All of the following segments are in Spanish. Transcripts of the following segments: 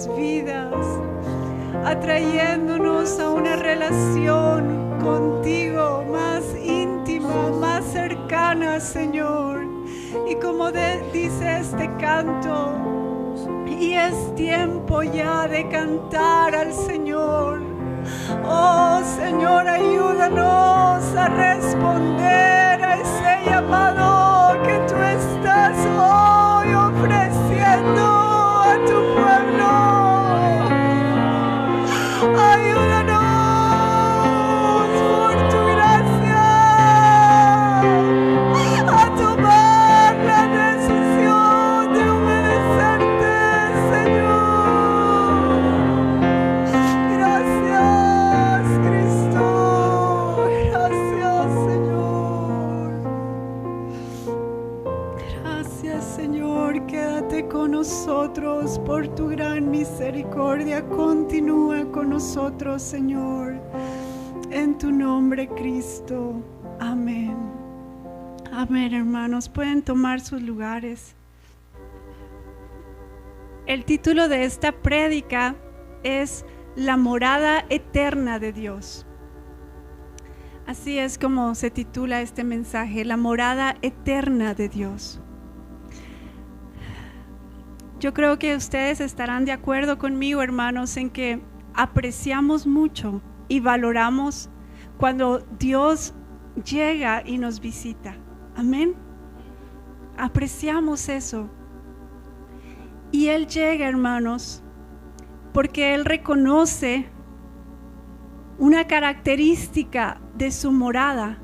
nuestras vidas, atrayéndonos a una relación contigo más íntima, más cercana, Señor. Y como dice este canto, y es tiempo ya de cantar al Señor. Oh Señor, ayúdanos a responder a ese llamado que tú estás hoy ofreciendo a tu pueblo. Ayúdanos por tu gracia a tomar la decisión de obedecerte, Señor. Gracias, Cristo. Gracias, Señor. Gracias, Señor. Quédate con nosotros por tu gran misericordia. Continúa con nosotros, Señor. En tu nombre, Cristo. Amén. Amén, hermanos. Pueden tomar sus lugares. El título de esta prédica es La morada eterna de Dios. Así es como se titula este mensaje, La morada eterna de Dios. Yo creo que ustedes estarán de acuerdo conmigo, hermanos, en que apreciamos mucho y valoramos cuando Dios llega y nos visita. Amén. Apreciamos eso. Y Él llega, hermanos, porque Él reconoce una característica de su morada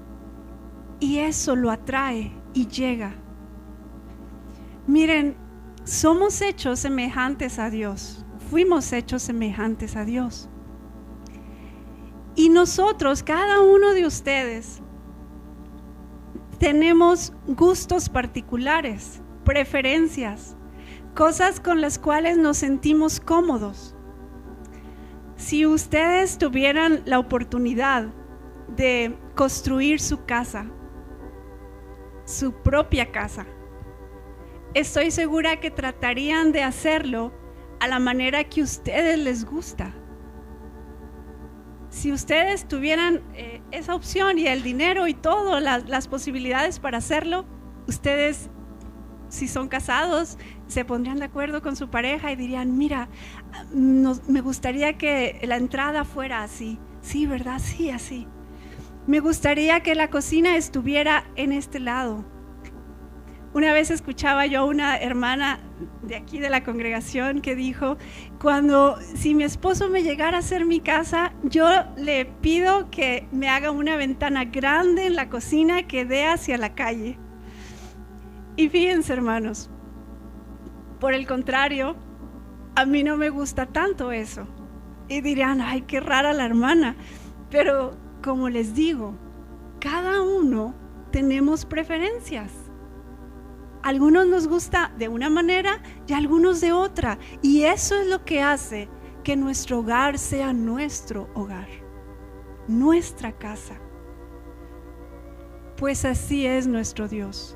y eso lo atrae y llega. Miren, somos hechos semejantes a Dios, fuimos hechos semejantes a Dios. Y nosotros, cada uno de ustedes, tenemos gustos particulares, preferencias, cosas con las cuales nos sentimos cómodos. Si ustedes tuvieran la oportunidad de construir su casa, su propia casa, estoy segura que tratarían de hacerlo a la manera que a ustedes les gusta. Si ustedes tuvieran esa opción y el dinero y todo, las posibilidades para hacerlo, ustedes, si son casados, se pondrían de acuerdo con su pareja y dirían, mira, me gustaría que la entrada fuera así. Sí, ¿verdad? Sí, así. Me gustaría que la cocina estuviera en este lado. Una vez escuchaba yo a una hermana de aquí de la congregación que dijo, si mi esposo me llegara a hacer mi casa, yo le pido que me haga una ventana grande en la cocina que dé hacia la calle. Y fíjense, hermanos, por el contrario, a mí no me gusta tanto eso. Y dirán, ay, qué rara la hermana. Pero como les digo, cada uno tenemos preferencias. Algunos nos gusta de una manera y algunos de otra. Y eso es lo que hace que nuestro hogar sea nuestro hogar, nuestra casa. Pues así es nuestro Dios.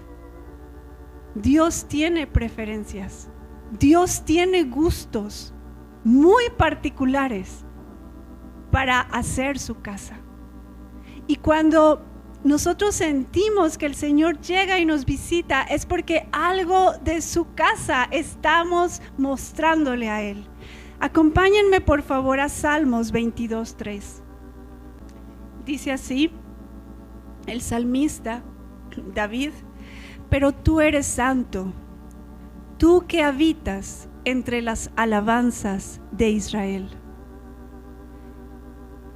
Dios tiene preferencias. Dios tiene gustos muy particulares para hacer su casa. Y cuando nosotros sentimos que el Señor llega y nos visita, es porque algo de su casa estamos mostrándole a Él. Acompáñenme por favor a Salmos 22:3. Dice así el salmista David: pero tú eres santo, tú que habitas entre las alabanzas de Israel.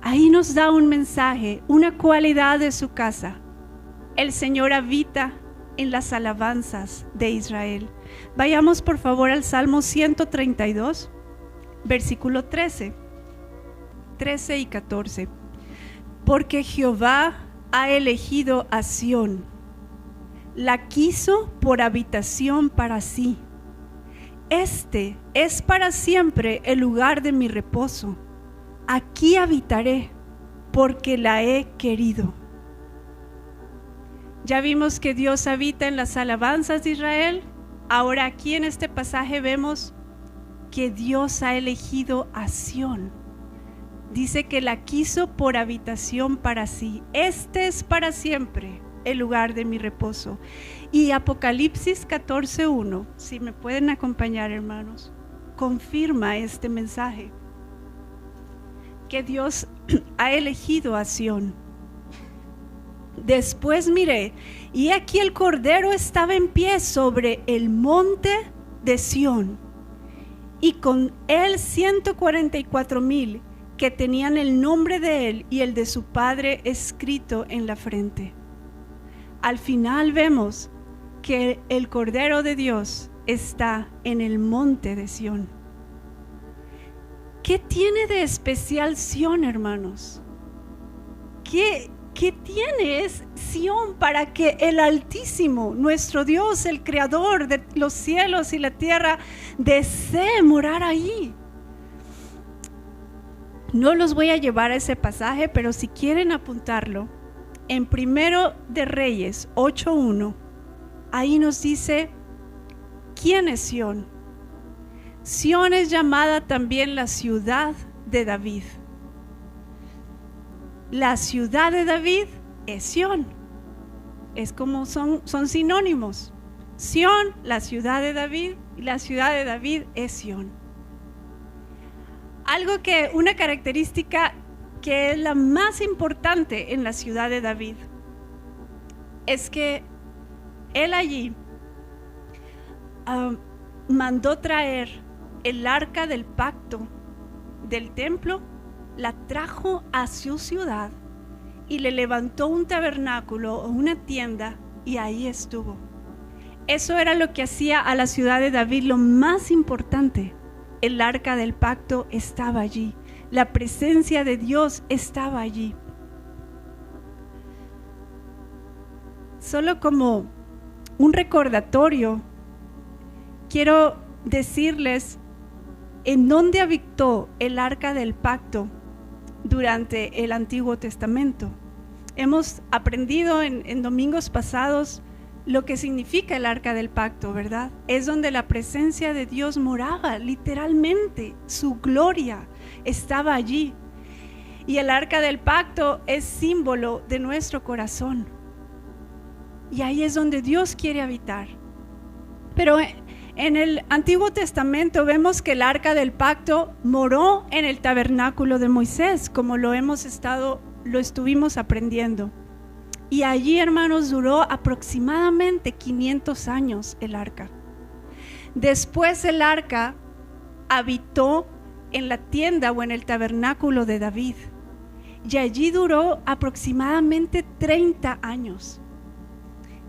Ahí nos da un mensaje, una cualidad de su casa. El Señor habita en las alabanzas de Israel. Vayamos por favor al Salmo 132, versículo 13 y 14. Porque Jehová ha elegido a Sión, la quiso por habitación para sí. Este es para siempre el lugar de mi reposo. Aquí habitaré, porque la he querido. Ya vimos que Dios habita en las alabanzas de Israel. Ahora aquí en este pasaje vemos que Dios ha elegido a Sión. Dice que la quiso por habitación para sí. Este es para siempre el lugar de mi reposo. Y Apocalipsis 14:1, si me pueden acompañar, hermanos, confirma este mensaje, que Dios ha elegido a Sión. Después miré, y aquí el Cordero estaba en pie sobre el monte de Sión, y con él 144,000 que tenían el nombre de él y el de su padre escrito en la frente. Al final vemos que el Cordero de Dios está en el monte de Sión. ¿Qué tiene de especial Sión, hermanos? ¿Qué tiene Sión para que el Altísimo, nuestro Dios, el Creador de los cielos y la tierra, desee morar ahí? No los voy a llevar a ese pasaje, pero si quieren apuntarlo, en Primero de Reyes 8:1, ahí nos dice quién es Sión. Sión es llamada también la ciudad de David. La ciudad de David es Sión. Es como son sinónimos. Sión, la ciudad de David, y la ciudad de David es Sión. Una característica que es la más importante en la ciudad de David es que él allí mandó traer el arca del pacto del templo, la trajo a su ciudad y le levantó un tabernáculo o una tienda, y ahí estuvo. Eso era lo que hacía a la ciudad de David lo más importante. El arca del pacto estaba allí, la presencia de Dios estaba allí. Solo como un recordatorio, quiero decirles en dónde habitó el arca del pacto durante el Antiguo Testamento. Hemos aprendido en domingos pasados lo que significa el arca del pacto, ¿verdad? Es donde la presencia de Dios moraba, literalmente, su gloria estaba allí. Y el arca del pacto es símbolo de nuestro corazón. Y ahí es donde Dios quiere habitar. Pero en el Antiguo Testamento vemos que el arca del pacto moró en el tabernáculo de Moisés, como lo estuvimos aprendiendo. Y allí, hermanos, duró aproximadamente 500 años el arca. Después el arca habitó en la tienda o en el tabernáculo de David. Y allí duró aproximadamente 30 años.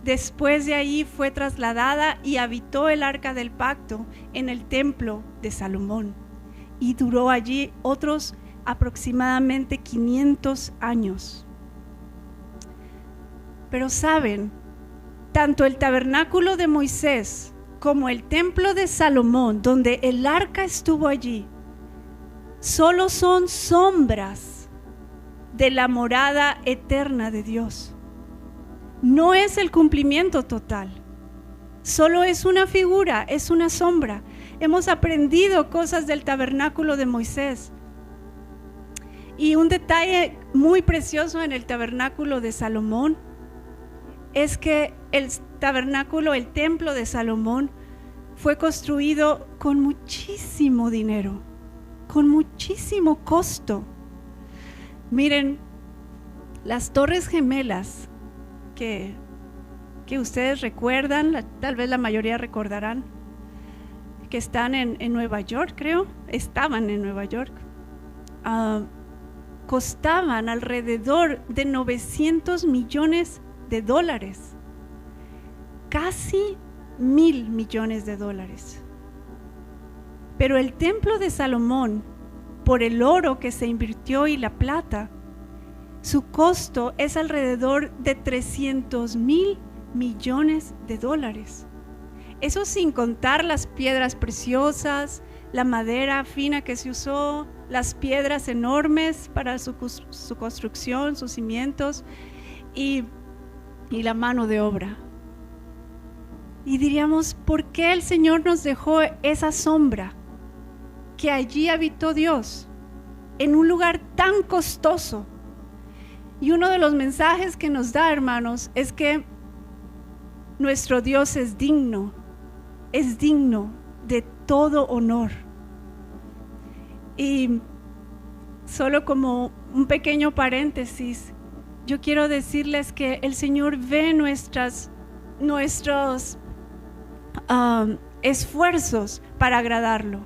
Después de ahí fue trasladada y habitó el arca del pacto en el templo de Salomón. Y duró allí otros aproximadamente 500 años. Pero saben, tanto el tabernáculo de Moisés como el templo de Salomón, donde el arca estuvo allí, solo son sombras de la morada eterna de Dios. No es el cumplimiento total, solo es una figura, es una sombra. Hemos aprendido cosas del tabernáculo de Moisés. Y un detalle muy precioso en el tabernáculo de Salomón es que el tabernáculo, el templo de Salomón, fue construido con muchísimo dinero, con muchísimo costo. Miren, las Torres Gemelas que ustedes recuerdan, tal vez la mayoría recordarán, que están en Nueva York, creo, estaban en Nueva York, costaban alrededor de $900 millones, casi $1,000 millones. Pero el templo de Salomón, por el oro que se invirtió y la plata, su costo es alrededor de $300,000 millones. Eso sin contar las piedras preciosas, la madera fina que se usó, las piedras enormes para su construcción, sus cimientos y la mano de obra. Y diríamos, ¿por qué el Señor nos dejó esa sombra? que allí habitó Dios, en un lugar tan costoso. Y uno de los mensajes que nos da, hermanos, es que nuestro Dios es digno de todo honor. Y solo como un pequeño paréntesis, yo quiero decirles que el Señor ve nuestros esfuerzos para agradarlo.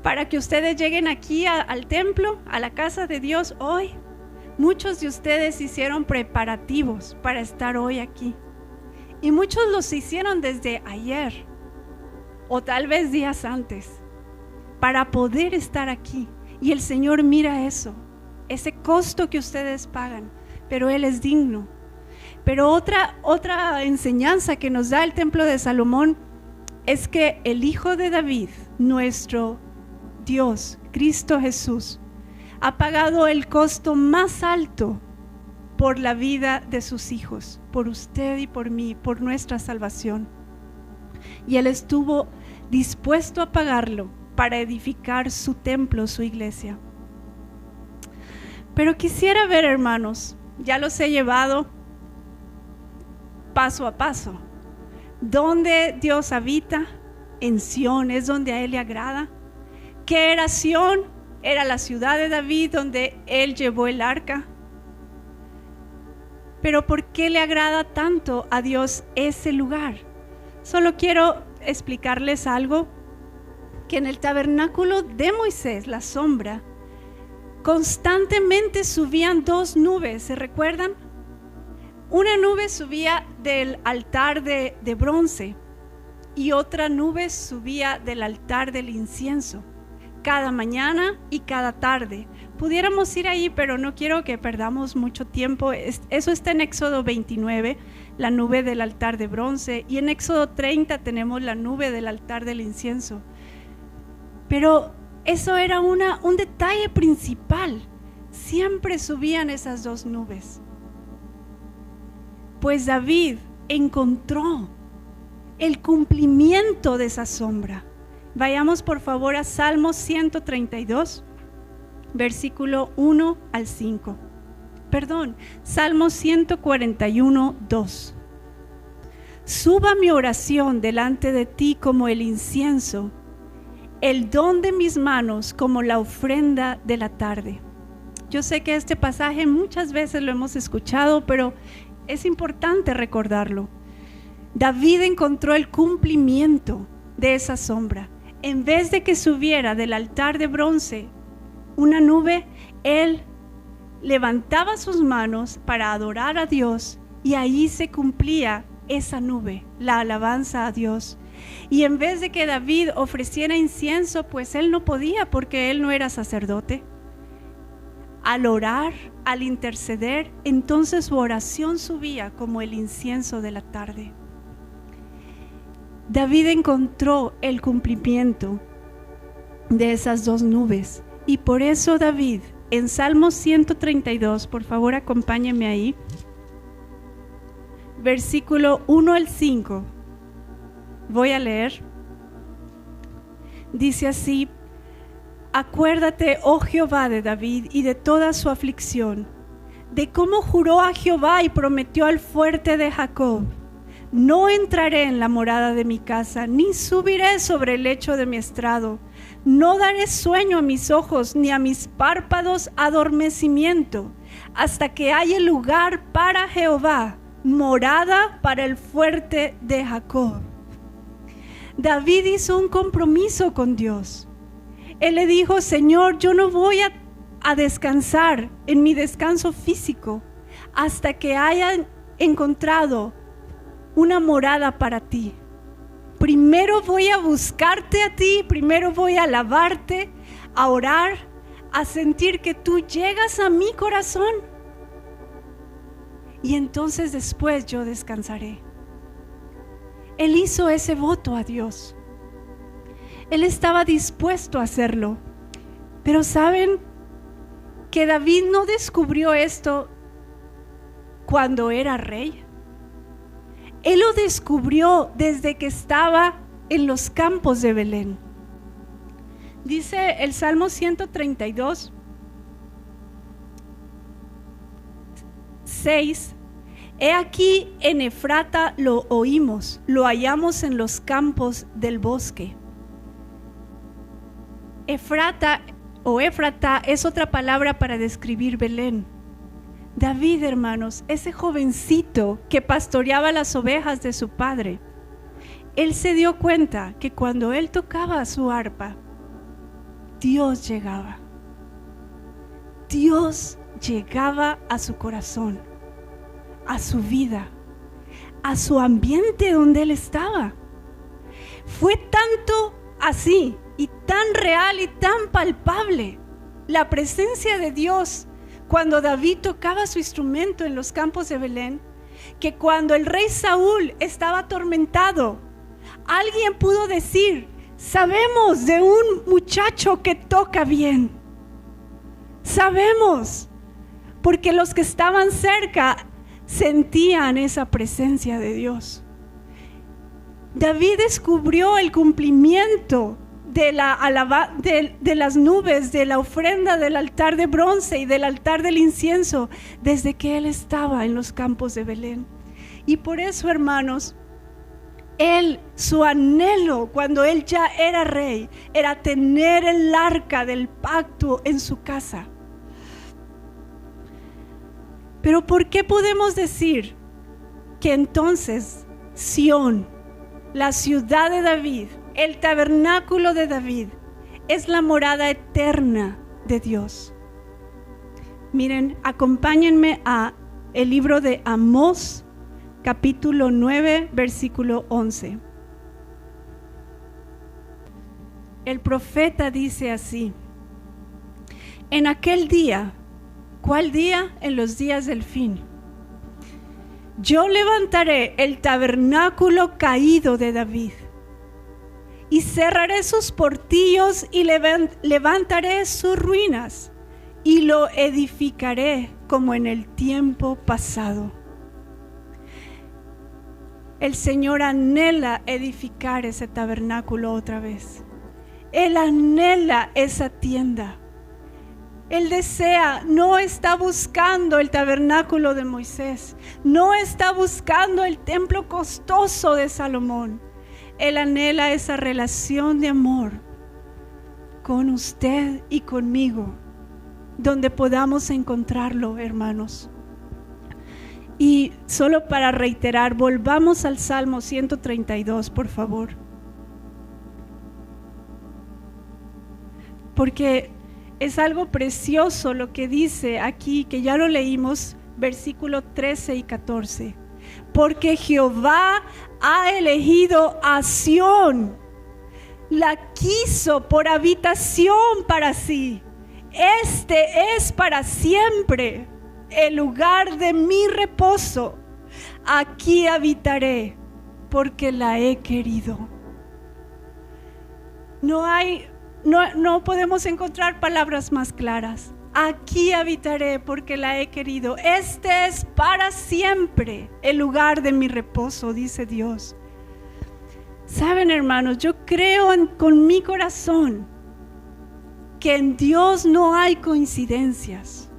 Para que ustedes lleguen aquí al templo, a la casa de Dios hoy, muchos de ustedes hicieron preparativos para estar hoy aquí. Y muchos los hicieron desde ayer o tal vez días antes para poder estar aquí. Y el Señor mira eso, ese costo que ustedes pagan, pero Él es digno. Pero otra enseñanza que nos da el templo de Salomón es que el Hijo de David, nuestro Dios, Cristo Jesús, ha pagado el costo más alto por la vida de sus hijos, por usted y por mí, por nuestra salvación. Y Él estuvo dispuesto a pagarlo para edificar su templo, su iglesia. Pero quisiera ver, hermanos, ya los he llevado paso a paso, donde Dios habita, en Sión, es donde a Él le agrada. ¿Qué era Sión? Era la ciudad de David donde Él llevó el arca. Pero ¿por qué le agrada tanto a Dios ese lugar? Solo quiero explicarles algo, que en el tabernáculo de Moisés, la sombra, constantemente subían dos nubes, ¿se recuerdan? Una nube subía del altar de bronce y otra nube subía del altar del incienso, cada mañana y cada tarde. Pudiéramos ir ahí, pero no quiero que perdamos mucho tiempo. Eso está en Éxodo 29, la nube del altar de bronce, y en Éxodo 30 tenemos la nube del altar del incienso. Pero eso era un detalle principal. Siempre subían esas dos nubes. Pues David encontró el cumplimiento de esa sombra. Vayamos por favor a Salmo 132, versículo 1 al 5. Salmo 141, 2. Suba mi oración delante de ti como el incienso, el don de mis manos como la ofrenda de la tarde. Yo sé que este pasaje muchas veces lo hemos escuchado, pero es importante recordarlo. David encontró el cumplimiento de esa sombra. En vez de que subiera del altar de bronce una nube, él levantaba sus manos para adorar a Dios y ahí se cumplía esa nube, la alabanza a Dios. Y en vez de que David ofreciera incienso, pues él no podía porque él no era sacerdote. Al orar, al interceder, entonces su oración subía como el incienso de la tarde. David encontró el cumplimiento de esas dos nubes y por eso David en Salmo 132, por favor acompáñenme ahí, versículo 1 al 5, voy a leer, dice así: acuérdate, oh Jehová, de David y de toda su aflicción, de cómo juró a Jehová y prometió al fuerte de Jacob: no entraré en la morada de mi casa, ni subiré sobre el lecho de mi estrado. No daré sueño a mis ojos, ni a mis párpados adormecimiento, hasta que haya lugar para Jehová, morada para el fuerte de Jacob. David hizo un compromiso con Dios. Él le dijo: Señor, yo no voy a descansar en mi descanso físico hasta que haya encontrado una morada para ti. Primero voy a buscarte a ti, primero voy a alabarte, a orar, a sentir que tú llegas a mi corazón. Y entonces después yo descansaré. Él hizo ese voto a Dios. Él estaba dispuesto a hacerlo. Pero ¿saben que David no descubrió esto cuando era rey? Él lo descubrió desde que estaba en los campos de Belén. Dice el Salmo 132, 6: He aquí en Efrata lo oímos, lo hallamos en los campos del bosque. Efrata o Éfrata es otra palabra para describir Belén. David, hermanos, ese jovencito que pastoreaba las ovejas de su padre, él se dio cuenta que cuando él tocaba su arpa, Dios llegaba. Dios llegaba a su corazón, a su vida, a su ambiente donde él estaba. Fue tanto así y tan real y tan palpable la presencia de Dios cuando David tocaba su instrumento en los campos de Belén, que cuando el rey Saúl estaba atormentado, alguien pudo decir: sabemos de un muchacho que toca bien. Sabemos, porque los que estaban cerca sentían esa presencia de Dios. David descubrió el cumplimiento de las nubes, de la ofrenda del altar de bronce y del altar del incienso, desde que él estaba en los campos de Belén. Y por eso, hermanos, su anhelo cuando él ya era rey, era tener el arca del pacto en su casa. Pero ¿por qué podemos decir que entonces Sión, la ciudad de David, el tabernáculo de David, es la morada eterna de Dios? Miren, acompáñenme a el libro de Amós, capítulo 9, versículo 11. El profeta dice así: en aquel día, ¿cuál día? En los días del fin, yo levantaré el tabernáculo caído de David y cerraré sus portillos y levantaré sus ruinas y lo edificaré como en el tiempo pasado. El Señor anhela edificar ese tabernáculo otra vez. Él anhela esa tienda. Él desea, no está buscando el tabernáculo de Moisés, no está buscando el templo costoso de Salomón. Él anhela esa relación de amor con usted y conmigo, donde podamos encontrarlo, hermanos. Y solo para reiterar, volvamos al Salmo 132, por favor. Porque es algo precioso lo que dice aquí, que ya lo leímos, versículos 13 y 14. Porque Jehová ha elegido a Sión, la quiso por habitación para sí. Este es para siempre el lugar de mi reposo. Aquí habitaré porque la he querido. No podemos encontrar palabras más claras. Aquí habitaré porque la he querido. Este es para siempre el lugar de mi reposo, dice Dios. Saben, hermanos, yo creo con mi corazón que en Dios no hay coincidencias.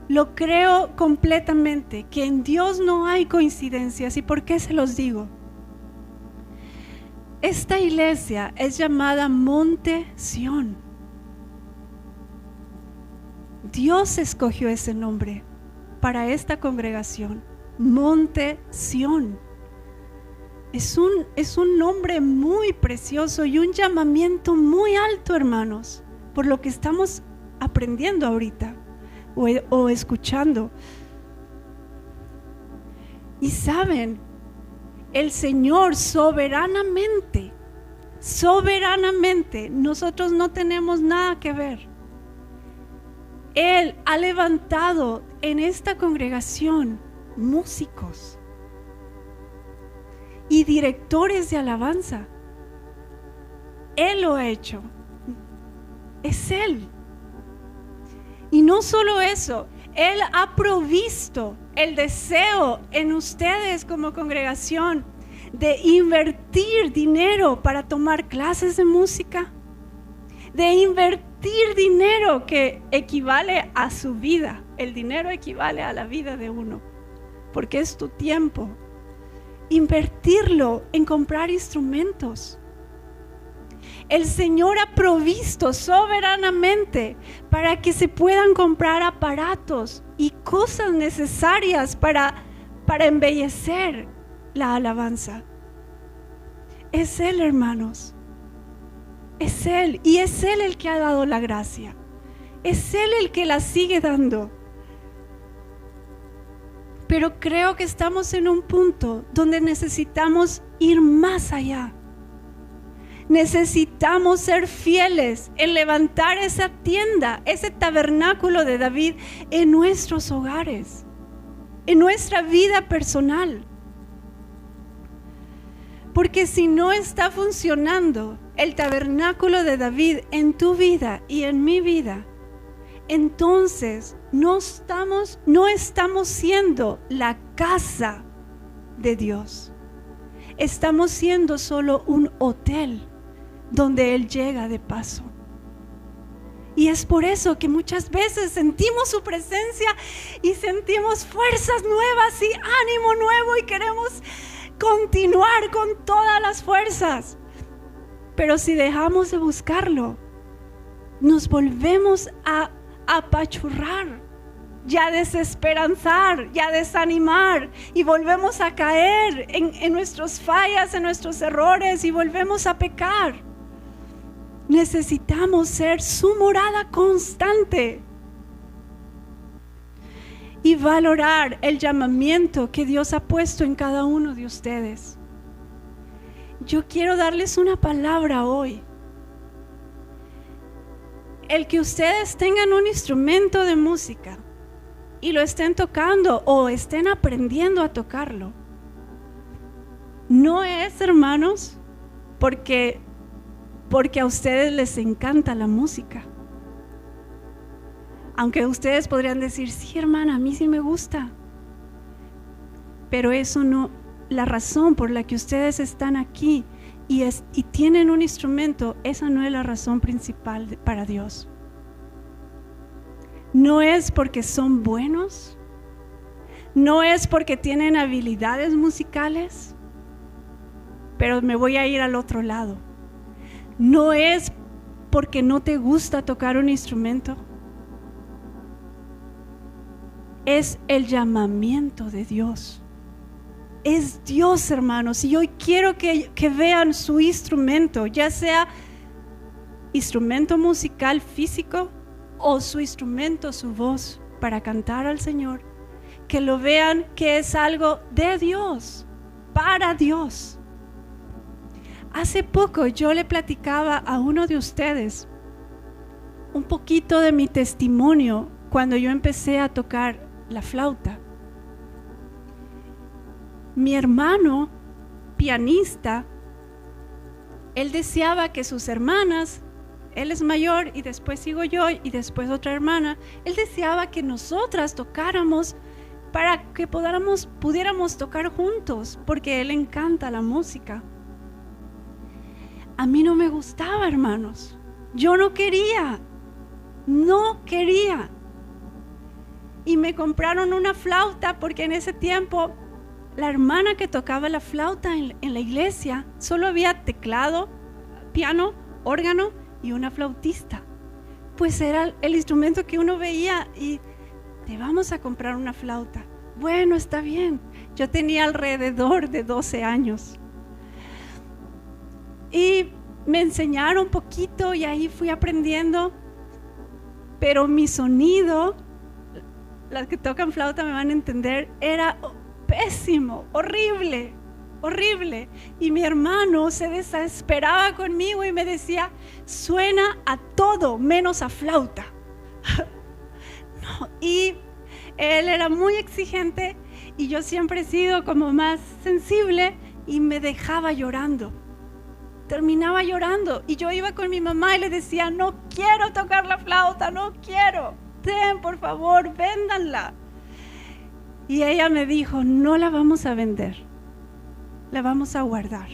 Lo creo completamente, que en Dios no hay coincidencias. ¿Y por qué se los digo? Esta iglesia es llamada Monte Sión. Dios escogió ese nombre para esta congregación, Monte Sión. Es un nombre muy precioso y un llamamiento muy alto, hermanos, por lo que estamos aprendiendo ahorita o escuchando. Y saben, el Señor soberanamente, nosotros no tenemos nada que ver. Él ha levantado en esta congregación músicos y directores de alabanza. Él lo ha hecho. Es Él. Y no solo eso, Él ha provisto el deseo en ustedes como congregación de invertir dinero para tomar clases de música, de invertir dinero que equivale a su vida. El dinero equivale a la vida de uno, porque es tu tiempo. Invertirlo en comprar instrumentos. El Señor ha provisto soberanamente para que se puedan comprar aparatos y cosas necesarias para embellecer la alabanza. Es Él, hermanos. Es Él, y es Él el que ha dado la gracia. Es Él el que la sigue dando. Pero creo que estamos en un punto donde necesitamos ir más allá. Necesitamos ser fieles en levantar esa tienda, ese tabernáculo de David en nuestros hogares, en nuestra vida personal. Porque si no está funcionando el tabernáculo de David en tu vida y en mi vida, entonces no estamos siendo la casa de Dios. Estamos siendo solo un hotel donde Él llega de paso. Y es por eso que muchas veces sentimos su presencia y sentimos fuerzas nuevas y ánimo nuevo y queremos continuar con todas las fuerzas. Pero si dejamos de buscarlo, nos volvemos a apachurrar, ya desesperanzar, ya desanimar, y volvemos a caer en nuestras fallas, en nuestros errores, y volvemos a pecar. Necesitamos ser su morada constante y valorar el llamamiento que Dios ha puesto en cada uno de ustedes. Yo quiero darles una palabra hoy. El que ustedes tengan un instrumento de música y lo estén tocando o estén aprendiendo a tocarlo, no es, hermanos, porque a ustedes les encanta la música. Aunque ustedes podrían decir, sí, hermana, a mí sí me gusta. Pero eso no, la razón por la que ustedes están aquí y tienen un instrumento, esa no es la razón principal para Dios. No es porque son buenos, no es porque tienen habilidades musicales, pero me voy a ir al otro lado. No es porque no te gusta tocar un instrumento, es el llamamiento de Dios. Es Dios, hermanos, y hoy quiero que vean su instrumento, ya sea instrumento musical físico o su instrumento, su voz para cantar al Señor, que lo vean que es algo de Dios, para Dios. Hace poco yo le platicaba a uno de ustedes un poquito de mi testimonio cuando yo empecé a tocar la flauta. Mi hermano, pianista, él deseaba que sus hermanas, él es mayor y después sigo yo y después otra hermana, él deseaba que nosotras tocáramos para que pudiéramos tocar juntos, porque él encanta la música. A mí no me gustaba, hermanos. Yo no quería. Y me compraron una flauta porque en ese tiempo la hermana que tocaba la flauta en la iglesia, solo había teclado, piano, órgano y una flautista. Pues era el instrumento que uno veía y te vamos a comprar una flauta. Bueno, está bien. Yo tenía alrededor de 12 años. Y me enseñaron un poquito y ahí fui aprendiendo. Pero mi sonido, las que tocan flauta me van a entender, era pésimo, horrible. Y mi hermano se desesperaba conmigo y me decía, suena a todo menos a flauta. No, y él era muy exigente y yo siempre he sido como más sensible y me dejaba llorando. Terminaba llorando y yo iba con mi mamá y le decía, no quiero tocar la flauta, no quiero. Ten, por favor, véndanla. Y ella me dijo, no la vamos a vender, la vamos a guardar.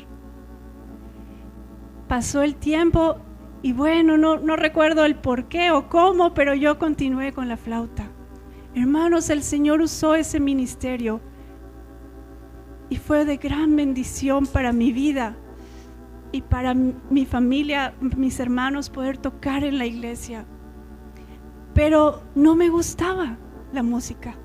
Pasó el tiempo Y bueno, no recuerdo el por qué o cómo, pero yo continué con la flauta. Hermanos, el Señor usó ese ministerio y fue de gran bendición para mi vida y para mi familia, mis hermanos, poder tocar en la iglesia. Pero no me gustaba la música.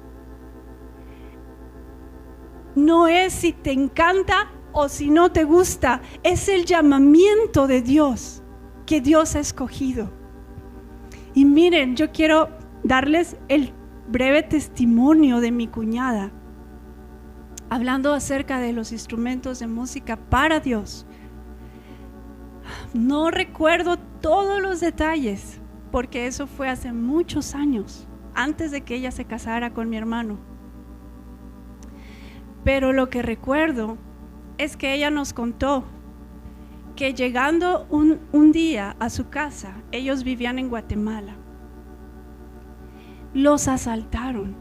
No es si te encanta o si no te gusta, es el llamamiento de Dios que Dios ha escogido. Y miren, yo quiero darles el breve testimonio de mi cuñada, hablando acerca de los instrumentos de música para Dios. No recuerdo todos los detalles, porque eso fue hace muchos años, antes de que ella se casara con mi hermano. Pero lo que recuerdo es que ella nos contó que llegando un día a su casa, ellos vivían en Guatemala, los asaltaron,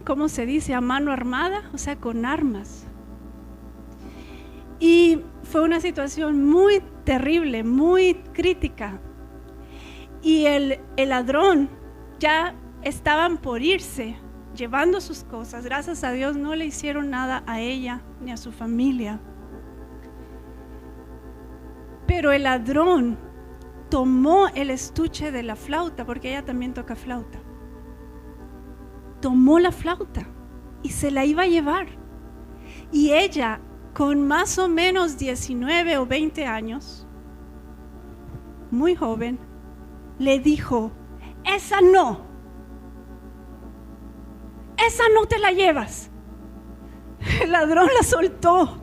¿cómo se dice? A mano armada, o sea, con armas. Y fue una situación muy terrible, muy crítica. Y el ladrón ya estaban por irse, llevando sus cosas. Gracias a Dios no le hicieron nada a ella ni a su familia. Pero el ladrón tomó el estuche de la flauta, porque ella también toca flauta. Tomó la flauta y se la iba a llevar. Y ella, con más o menos 19 o 20 años, muy joven, le dijo: esa no te la llevas. El ladrón la soltó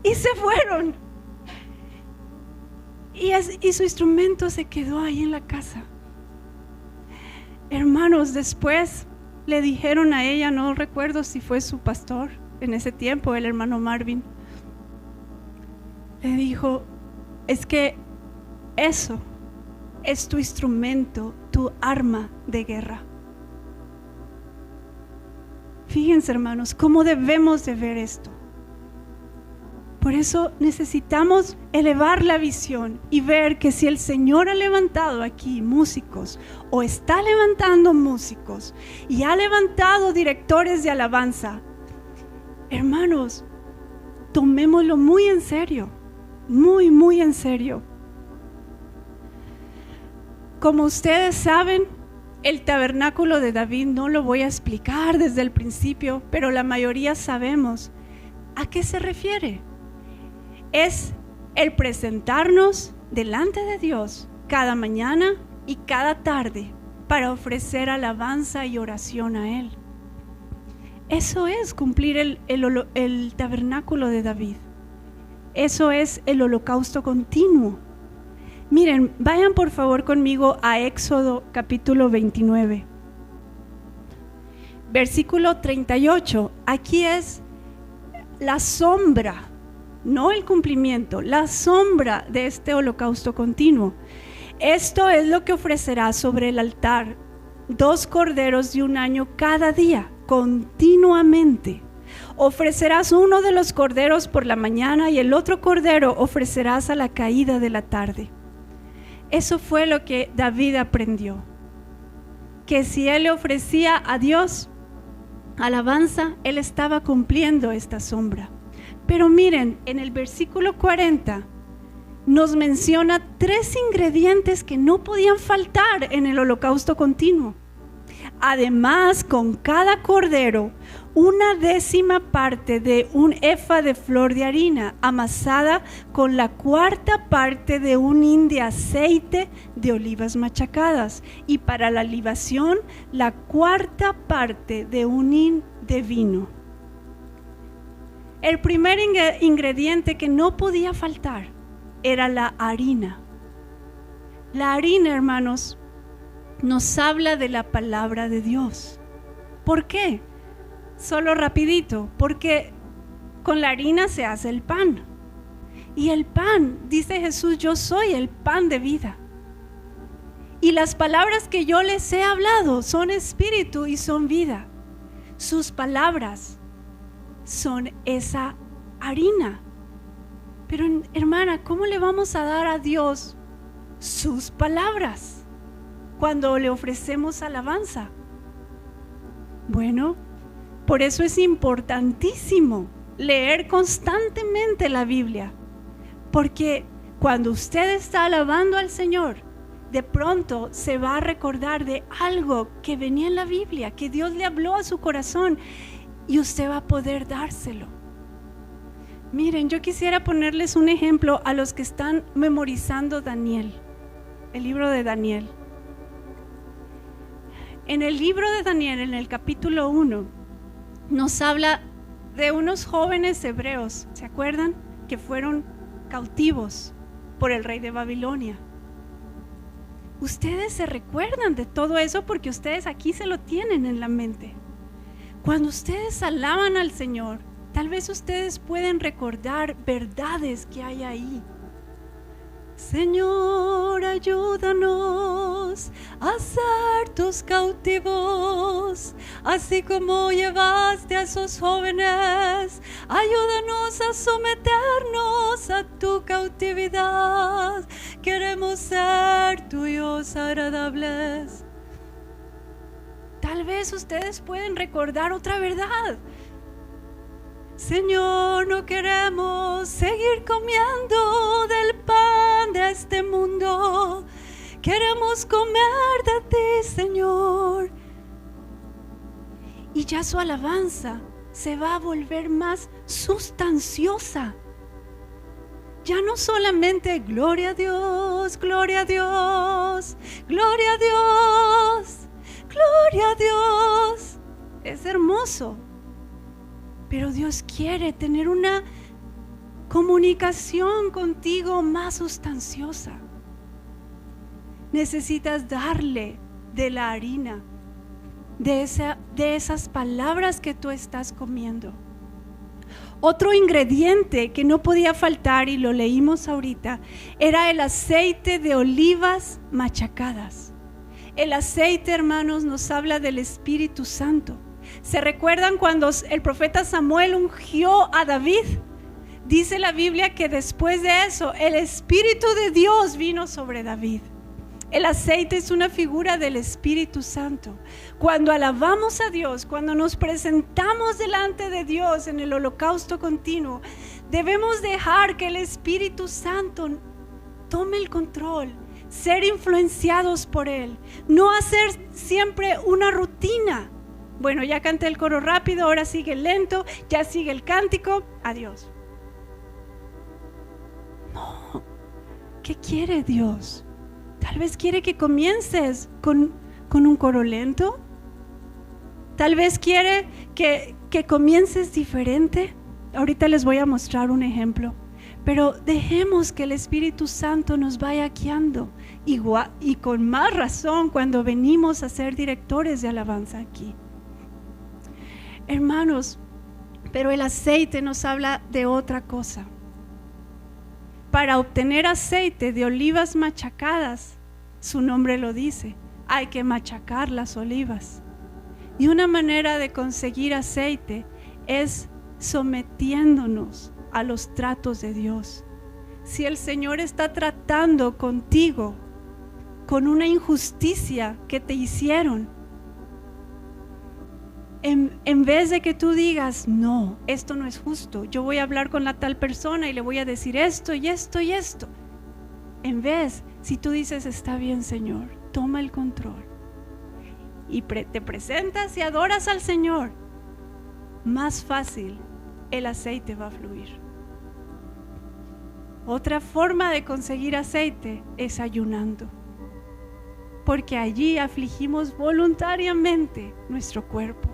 y se fueron, y su instrumento se quedó ahí en la casa. Hermanos, después le dijeron a ella, no recuerdo si fue su pastor en ese tiempo, el hermano Marvin, le dijo: es que eso es tu instrumento, tu arma de guerra. Fíjense, hermanos, cómo debemos de ver esto. Por eso necesitamos elevar la visión y ver que si el Señor ha levantado aquí músicos, o está levantando músicos y ha levantado directores de alabanza, hermanos, tomémoslo muy en serio, muy, muy en serio. Como ustedes saben, el tabernáculo de David no lo voy a explicar desde el principio, pero la mayoría sabemos a qué se refiere. Es el presentarnos delante de Dios cada mañana y cada tarde para ofrecer alabanza y oración a Él. Eso es cumplir el tabernáculo de David. Eso es el holocausto continuo. Miren, vayan por favor conmigo a Éxodo capítulo 29, versículo 38. Aquí es la sombra, no el cumplimiento, la sombra de este holocausto continuo. Esto es lo que ofrecerás sobre el altar: 2 corderos de un año cada día, continuamente. Ofrecerás uno de los corderos por la mañana y el otro cordero ofrecerás a la caída de la tarde. Eso fue lo que David aprendió, que si él le ofrecía a Dios alabanza, él estaba cumpliendo esta sombra. Pero miren, en el versículo 40 nos menciona 3 ingredientes que no podían faltar en el holocausto continuo. Además, con cada cordero, 1/10 parte de un efa de flor de harina amasada con la 1/4 parte de un hin de aceite de olivas machacadas, y para la libación la 1/4 parte de un hin de vino. El primer ingrediente que no podía faltar era la harina. La harina, hermanos, nos habla de la palabra de Dios. ¿Por qué? Solo rapidito, porque con la harina se hace el pan. Y el pan, dice Jesús: yo soy el pan de vida. Y las palabras que yo les he hablado son espíritu y son vida. Sus palabras son esa harina Hermana, ¿cómo le vamos a dar a Dios sus palabras cuando le ofrecemos alabanza? Bueno, por eso es importantísimo leer constantemente la Biblia, porque cuando usted está alabando al Señor, de pronto se va a recordar de algo que venía en la Biblia, que Dios le habló a su corazón, y usted va a poder dárselo. Miren, yo quisiera ponerles un ejemplo a los que están memorizando Daniel, el libro de Daniel. En el libro de Daniel, en el capítulo 1, nos habla de unos jóvenes hebreos, ¿se acuerdan? Que fueron cautivos por el rey de Babilonia. Ustedes se recuerdan de todo eso porque ustedes aquí se lo tienen en la mente. Cuando ustedes alaban al Señor, tal vez ustedes pueden recordar verdades que hay ahí. Señor, ayúdanos a ser tus cautivos, así como llevaste a esos jóvenes. Ayúdanos a someternos a tu cautividad. Queremos ser tuyos agradables. Tal vez ustedes pueden recordar otra verdad. Señor, no queremos seguir comiendo del pan de este mundo. Queremos comer de ti, Señor. Y ya su alabanza se va a volver más sustanciosa. Ya no solamente gloria a Dios, gloria a Dios, gloria a Dios, gloria a Dios. Es hermoso. Pero Dios quiere tener una comunicación contigo más sustanciosa. Necesitas darle de la harina, de esas palabras que tú estás comiendo. Otro ingrediente que no podía faltar, y lo leímos ahorita, era el aceite de olivas machacadas. El aceite, hermanos, nos habla del Espíritu Santo. ¿Se recuerdan cuando el profeta Samuel ungió a David? Dice la Biblia que después de eso el Espíritu de Dios vino sobre David. El aceite es una figura del Espíritu Santo. Cuando alabamos a Dios, cuando nos presentamos delante de Dios en el holocausto continuo, debemos dejar que el Espíritu Santo tome el control, ser influenciados por Él, no hacer siempre una rutina. Bueno, ya canté el coro rápido, ahora sigue lento, ya sigue el cántico, adiós. No, ¿qué quiere Dios? Tal vez quiere que comiences con un coro lento. Tal vez quiere que comiences diferente. Ahorita les voy a mostrar un ejemplo. Pero dejemos que el Espíritu Santo nos vaya guiando. Y con más razón cuando venimos a ser directores de alabanza aquí. Hermanos, pero el aceite nos habla de otra cosa. Para obtener aceite de olivas machacadas, su nombre lo dice, hay que machacar las olivas. Y una manera de conseguir aceite es sometiéndonos a los tratos de Dios. Si el Señor está tratando contigo con una injusticia que te hicieron, en vez de que tú digas, no, esto no es justo, yo voy a hablar con la tal persona y le voy a decir esto y esto y esto. En vez, si tú dices, está bien, Señor, toma el control y te presentas y adoras al Señor, más fácil el aceite va a fluir. Otra forma de conseguir aceite es ayunando, porque allí afligimos voluntariamente nuestro cuerpo.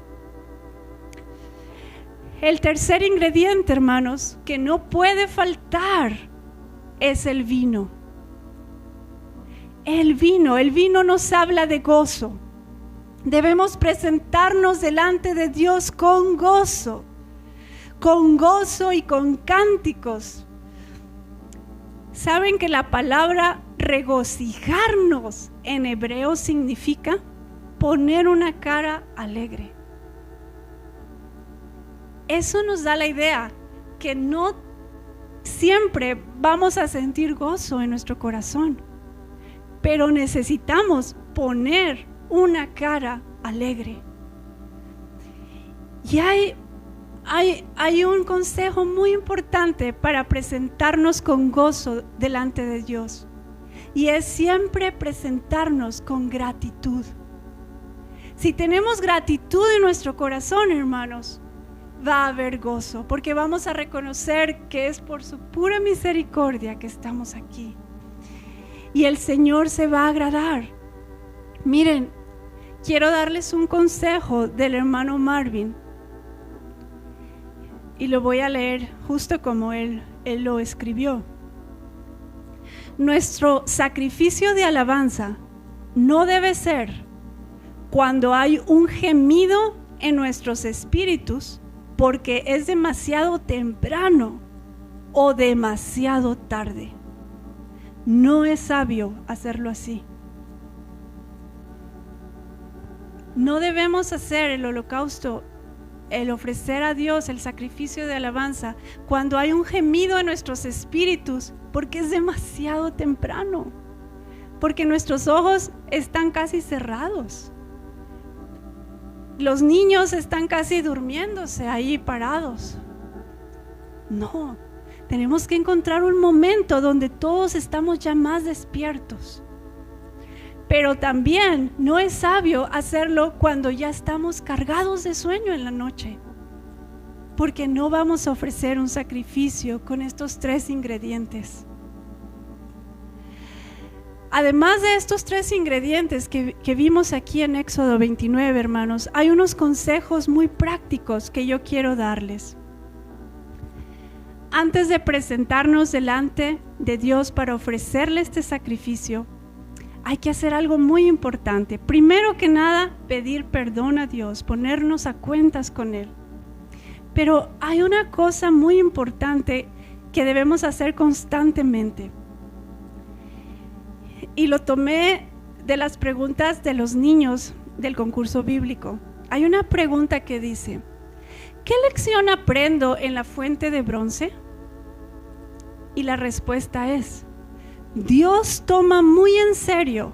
El tercer ingrediente, hermanos, que no puede faltar es el vino. El vino nos habla de gozo. Debemos presentarnos delante de Dios con gozo y con cánticos. ¿Saben que la palabra regocijarnos en hebreo significa poner una cara alegre? Eso nos da la idea que no siempre vamos a sentir gozo en nuestro corazón, pero necesitamos poner una cara alegre. Y hay un consejo muy importante para presentarnos con gozo delante de Dios, y es siempre presentarnos con gratitud. Si tenemos gratitud en nuestro corazón, hermanos, va a haber gozo, porque vamos a reconocer que es por su pura misericordia que estamos aquí. Y el Señor se va a agradar. Miren, quiero darles un consejo del hermano Marvin. Y lo voy a leer justo como él lo escribió. Nuestro sacrificio de alabanza no debe ser cuando hay un gemido en nuestros espíritus porque es demasiado temprano o demasiado tarde. No es sabio hacerlo así. No debemos hacer el holocausto, el ofrecer a Dios el sacrificio de alabanza cuando hay un gemido en nuestros espíritus porque es demasiado temprano, porque nuestros ojos están casi cerrados. Los niños están casi durmiéndose ahí parados. No, tenemos que encontrar un momento donde todos estamos ya más despiertos. Pero también no es sabio hacerlo cuando ya estamos cargados de sueño en la noche, porque no vamos a ofrecer un sacrificio con estos 3 ingredientes. Además de estos 3 ingredientes que vimos aquí en Éxodo 29, hermanos, hay unos consejos muy prácticos que yo quiero darles. Antes de presentarnos delante de Dios para ofrecerle este sacrificio, hay que hacer algo muy importante. Primero que nada, pedir perdón a Dios, ponernos a cuentas con Él. Pero hay una cosa muy importante que debemos hacer constantemente. Y lo tomé de las preguntas de los niños del concurso bíblico. Hay una pregunta que dice: ¿qué lección aprendo en la fuente de bronce? Y la respuesta es: Dios toma muy en serio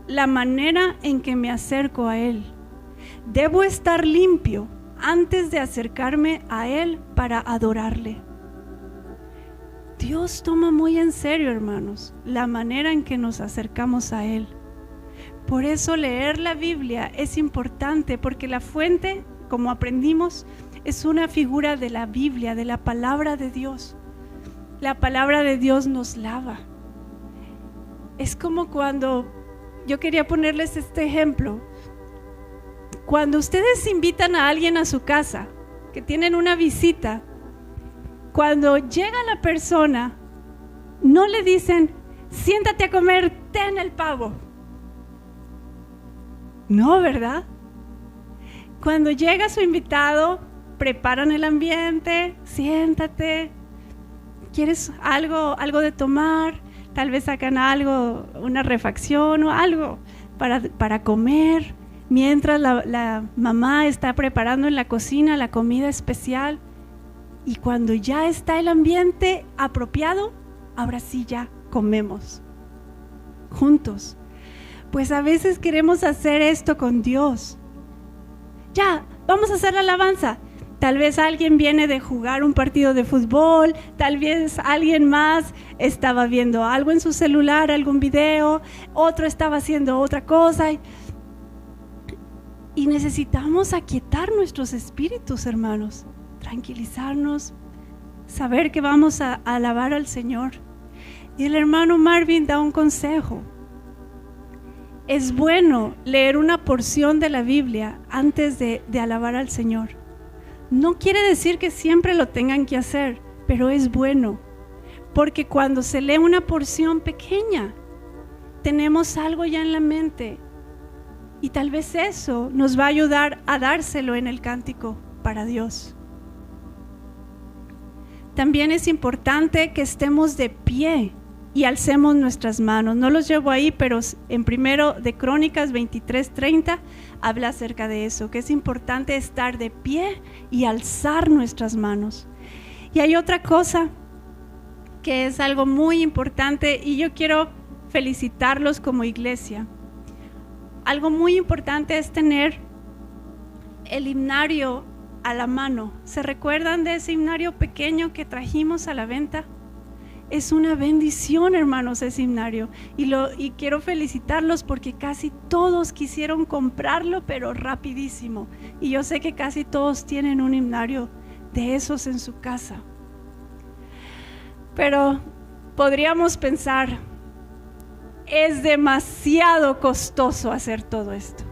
la manera en que me acerco a Él. Debo estar limpio antes de acercarme a Él para adorarle. Dios toma muy en serio, hermanos, la manera en que nos acercamos a Él. Por eso leer la Biblia es importante, porque la fuente, como aprendimos, es una figura de la Biblia, de la palabra de Dios. La palabra de Dios nos lava. Es como cuando, yo quería ponerles este ejemplo, cuando ustedes invitan a alguien a su casa, que tienen una visita, cuando llega la persona, no le dicen: siéntate a comer, ten el pavo. No, ¿verdad? Cuando llega su invitado, preparan el ambiente, siéntate, ¿quieres algo de tomar? Tal vez sacan algo, una refacción o algo para comer, mientras la mamá está preparando en la cocina la comida especial. Y cuando ya está el ambiente apropiado, ahora sí ya comemos juntos. Pues a veces queremos hacer esto con Dios. Ya, vamos a hacer la alabanza. Tal vez alguien viene de jugar un partido de fútbol, tal vez alguien más estaba viendo algo en su celular, algún video, otro estaba haciendo otra cosa. Y necesitamos aquietar nuestros espíritus, hermanos, tranquilizarnos, saber que vamos a alabar al Señor. Y el hermano Marvin da un consejo. Es bueno leer una porción de la Biblia antes de alabar al Señor. No quiere decir que siempre lo tengan que hacer, pero es bueno, porque cuando se lee una porción pequeña, tenemos algo ya en la mente, y tal vez eso nos va a ayudar a dárselo en el cántico para Dios. También es importante que estemos de pie y alcemos nuestras manos. No los llevo ahí, pero en 1 de Crónicas 23:30 habla acerca de eso, que es importante estar de pie y alzar nuestras manos. Y hay otra cosa que es algo muy importante y yo quiero felicitarlos como iglesia. Algo muy importante es tener el himnario a la mano. ¿Se recuerdan de ese himnario pequeño que trajimos a la venta? Es una bendición, hermanos, ese himnario. Y quiero felicitarlos porque casi todos quisieron comprarlo, pero rapidísimo. Y yo sé que casi todos tienen un himnario de esos en su casa. Pero podríamos pensar, es demasiado costoso hacer todo esto.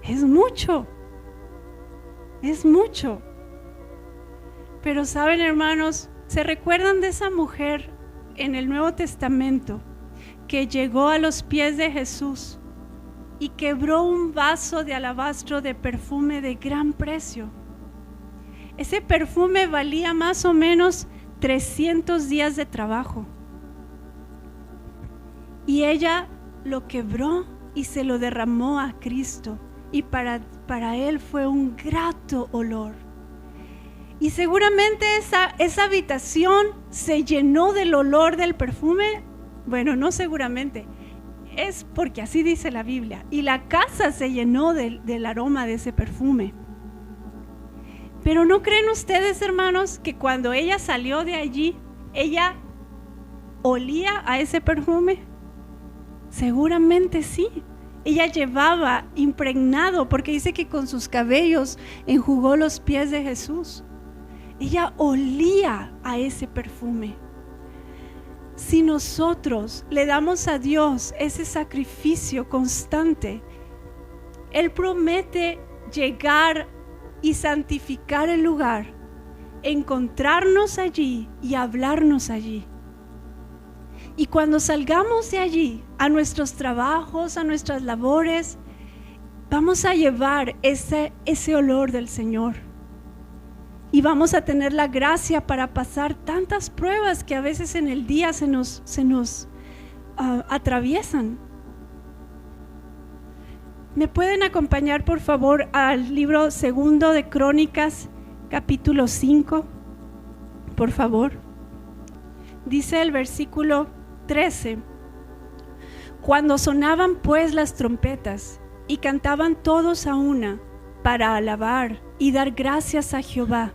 Es mucho. Es mucho. Pero saben, hermanos, ¿se recuerdan de esa mujer en el Nuevo Testamento que llegó a los pies de Jesús y quebró un vaso de alabastro de perfume de gran precio? Ese perfume valía más o menos 300 días de trabajo. Y ella lo quebró y se lo derramó a Cristo. Y para él fue un grato olor. Y seguramente esa habitación se llenó del olor del perfume. Bueno, no seguramente, es porque así dice la Biblia. Y la casa se llenó del aroma de ese perfume. Pero ¿no creen ustedes, hermanos, que cuando ella salió de allí, ella olía a ese perfume? Seguramente sí. Ella llevaba impregnado, porque dice que con sus cabellos enjugó los pies de Jesús. Ella olía a ese perfume. Si nosotros le damos a Dios ese sacrificio constante, Él promete llegar y santificar el lugar, encontrarnos allí y hablarnos allí. Y cuando salgamos de allí a nuestros trabajos, a nuestras labores, vamos a llevar ese olor del Señor. Y vamos a tener la gracia para pasar tantas pruebas que a veces en el día se nos atraviesan. ¿Me pueden acompañar, por favor, al libro 2 de Crónicas, capítulo 5? Por favor. Dice el versículo 13: Cuando sonaban pues las trompetas y cantaban todos a una para alabar y dar gracias a Jehová,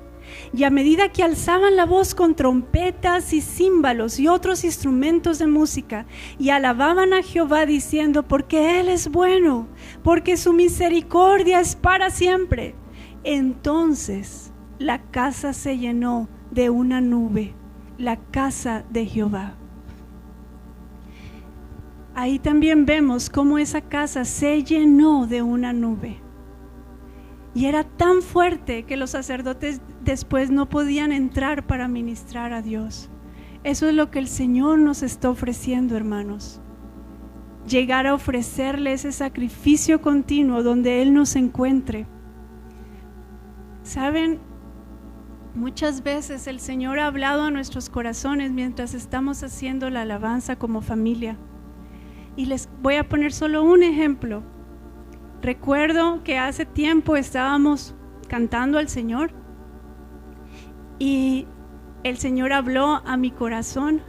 y a medida que alzaban la voz con trompetas y címbalos y otros instrumentos de música, y alababan a Jehová diciendo: porque Él es bueno, porque su misericordia es para siempre, entonces la casa se llenó de una nube, la casa de Jehová. Ahí también vemos cómo esa casa se llenó de una nube. Y era tan fuerte que los sacerdotes después no podían entrar para ministrar a Dios. Eso es lo que el Señor nos está ofreciendo, hermanos. Llegar a ofrecerle ese sacrificio continuo donde Él nos encuentre. ¿Saben? Muchas veces el Señor ha hablado a nuestros corazones mientras estamos haciendo la alabanza como familia. Y les voy a poner solo un ejemplo. Recuerdo que hace tiempo estábamos cantando al Señor y el Señor habló a mi corazón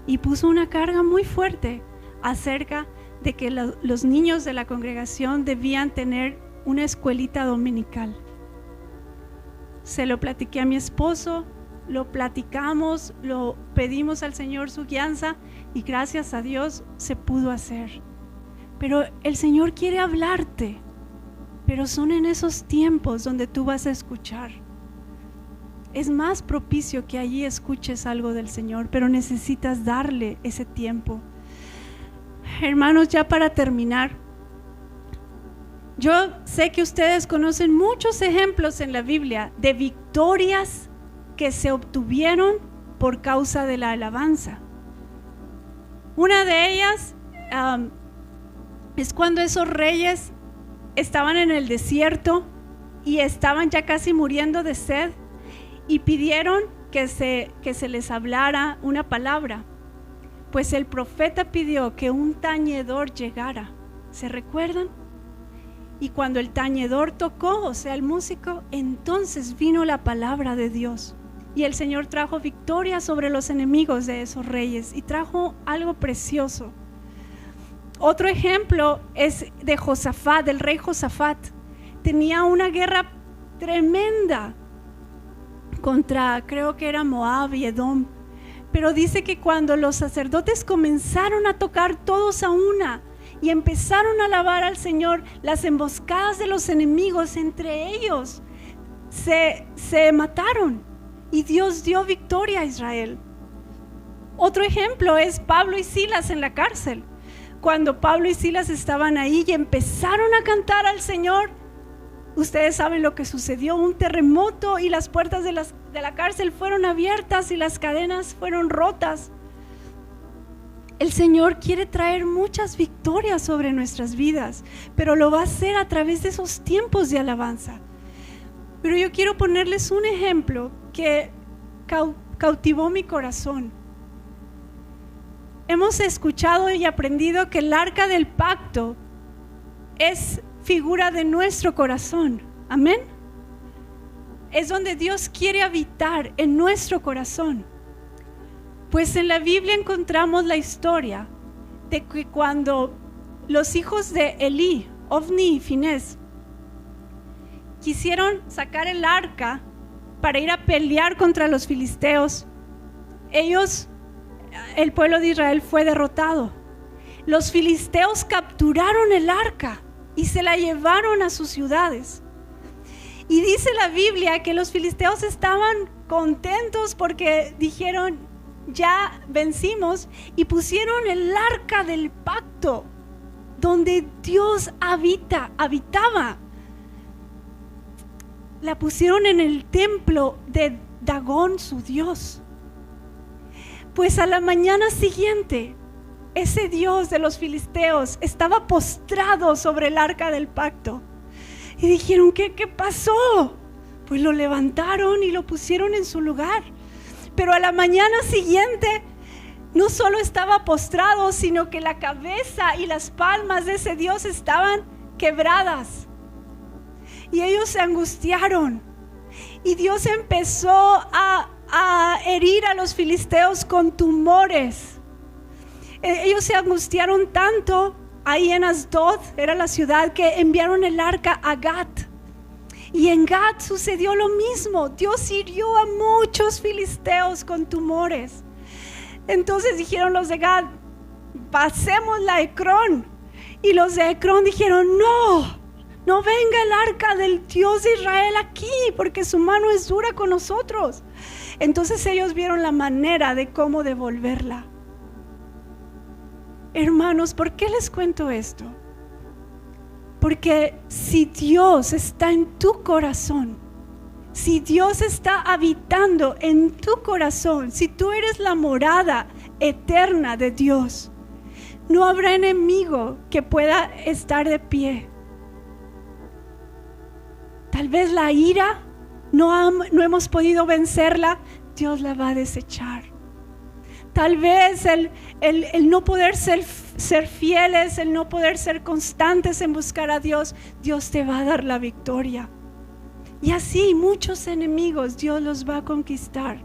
y puso una carga muy fuerte acerca de que los niños de la congregación debían tener una escuelita dominical. Se lo platiqué a mi esposo, lo platicamos, lo pedimos al Señor su guianza y gracias a Dios se pudo hacer. Pero el Señor quiere hablarte, pero son en esos tiempos donde tú vas a escuchar. Es más propicio que allí escuches algo del Señor, pero necesitas darle ese tiempo. Hermanos, ya para terminar, yo sé que ustedes conocen muchos ejemplos en la Biblia de victorias que se obtuvieron por causa de la alabanza. Una de ellas es cuando esos reyes estaban en el desierto y estaban ya casi muriendo de sed y pidieron que se les hablara una palabra. Pues el profeta pidió que un tañedor llegara. ¿Se recuerdan? Y cuando el tañedor tocó, o sea, el músico, entonces vino la palabra de Dios y el Señor trajo victoria sobre los enemigos de esos reyes y trajo algo precioso. Otro ejemplo es de Josafat, del rey Josafat. Tenía una guerra tremenda contra, creo que era Moab y Edom, pero dice que cuando los sacerdotes comenzaron a tocar todos a una y empezaron a alabar al Señor, las emboscadas de los enemigos entre ellos se mataron y Dios dio victoria a Israel. Otro ejemplo es Pablo y Silas en la cárcel. Cuando Pablo y Silas estaban ahí y empezaron a cantar al Señor, ustedes saben lo que sucedió, un terremoto y las puertas de la cárcel fueron abiertas y las cadenas fueron rotas. El Señor quiere traer muchas victorias sobre nuestras vidas, pero lo va a hacer a través de esos tiempos de alabanza. Pero yo quiero ponerles un ejemplo que cautivó mi corazón. Hemos escuchado y aprendido que el arca del pacto es figura de nuestro corazón. Amén. Es donde Dios quiere habitar, en nuestro corazón. Pues en la Biblia encontramos la historia de que cuando los hijos de Elí, Ofni y Finés, quisieron sacar el arca para ir a pelear contra los filisteos, el pueblo de Israel fue derrotado. Los filisteos capturaron el arca y se la llevaron a sus ciudades. Y dice la Biblia que los filisteos estaban contentos porque dijeron: ya vencimos, y pusieron el arca del pacto donde Dios habitaba. La pusieron en el templo de Dagón, su dios. Pues a la mañana siguiente, ese dios de los filisteos estaba postrado sobre el arca del pacto. Y dijeron: ¿qué pasó? Pues lo levantaron y lo pusieron en su lugar. Pero a la mañana siguiente no solo estaba postrado, sino que la cabeza y las palmas de ese dios estaban quebradas. Y ellos se angustiaron. Y Dios empezó a herir a los filisteos con tumores. Ellos se angustiaron tanto ahí en Asdod, era la ciudad, que enviaron el arca a Gat. Y en Gat sucedió lo mismo. Dios hirió a muchos filisteos con tumores. Entonces dijeron los de Gat: pasémosla a Ecrón. Y los de Ecrón dijeron: no venga el arca del Dios de Israel aquí, porque su mano es dura con nosotros. Entonces ellos vieron la manera de cómo devolverla. Hermanos, ¿por qué les cuento esto? Porque si Dios está en tu corazón, si Dios está habitando en tu corazón, si tú eres la morada eterna de Dios, no habrá enemigo que pueda estar de pie. Tal vez la ira no hemos podido vencerla, Dios la va a desechar. Tal vez el no poder ser fieles, el no poder ser constantes en buscar a Dios, Dios te va a dar la victoria. Y así muchos enemigos Dios los va a conquistar.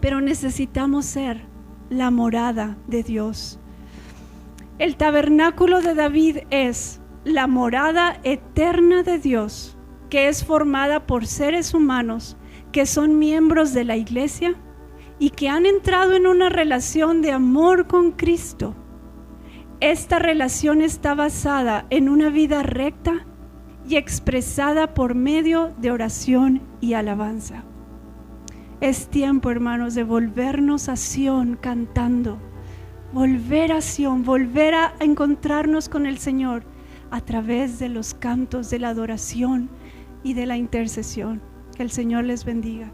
Pero necesitamos ser la morada de Dios. El tabernáculo de David es la morada eterna de Dios, que es formada por seres humanos que son miembros de la iglesia y que han entrado en una relación de amor con Cristo. Esta relación está basada en una vida recta y expresada por medio de oración y alabanza. Es tiempo, hermanos, de volvernos a Sión cantando, volver a Sión, volver a encontrarnos con el Señor a través de los cantos, de la adoración y de la intercesión. Que el Señor les bendiga.